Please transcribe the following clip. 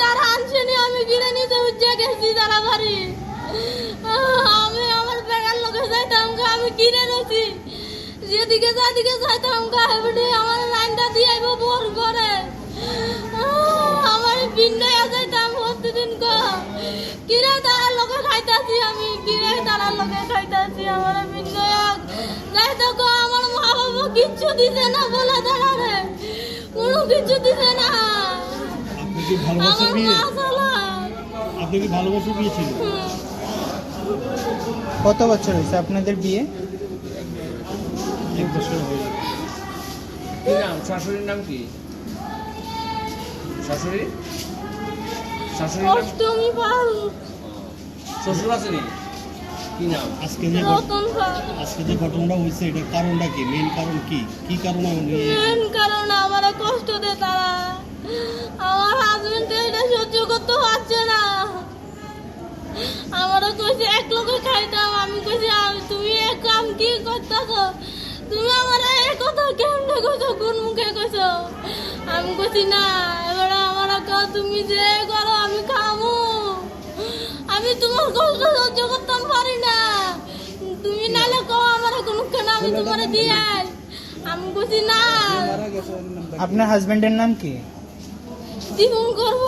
তারা আনছেনি, আমি কিনে নিতে উঠে গেছি তারা বাড়ি। আমি আমার বেগার লোকে যাইতাম, আমি কিনে নিয়েছি। যেদিকে যাদিকে যাইতাম গায়ে আমার লাইনটা দিয়ে আইব বোর করে। আমার বিন্দায় যাইতাম প্রতিদিন কিরে তারার লোকে খাইতাছি, আমি কিরে তারার লোকে খাইতাছি। আমার বিন্দায় যাইতো আমার মা বাবা কিচ্ছু দিছে না, বলে দাঁড়ারে কোনো কিছু দিছে না। আপনি কি ভালোবাসা বিয়ে ছিল? কত বছর হয়েছে আপনাদের বিয়ে? 1 বছর হয়ে গেছে। কি নাম? শাশুড়ির নাম কি? শাশুড়ি শাশুড়ির নাম? অষ্টমী পাল। শ্বশুর আসেনি? কি নাম? আজকে যে রতন পাল। আজকে যে ঘটনাটা হয়েছে এটার কারণটা কি? মেইন কারণ কি? কি কারণে উনি মেন কারণ আমার কষ্ট দেয় তারা। আমার হাজবেন্ড এটা সহ্য করতে পারছে না। আমারও কইছে এক লোকে খাইতাম, আমি কইছি তুমি এক কাম কি করতেছো? তুমি আমার এই কথা কেমনে কইছো, কোন মুখে কইছো? আমি কইছি না, এবারে আমার তুমি যে করো আমি খাবো। আমি তোমার কষ্ট সহ্য করতে পারি না। তুমি নালে কও আমার কোনো কেন, আমি তোমার দিয়ে আমি কইছি না। আপনার হাজবেন্ডের নাম কি? জীবন করবো।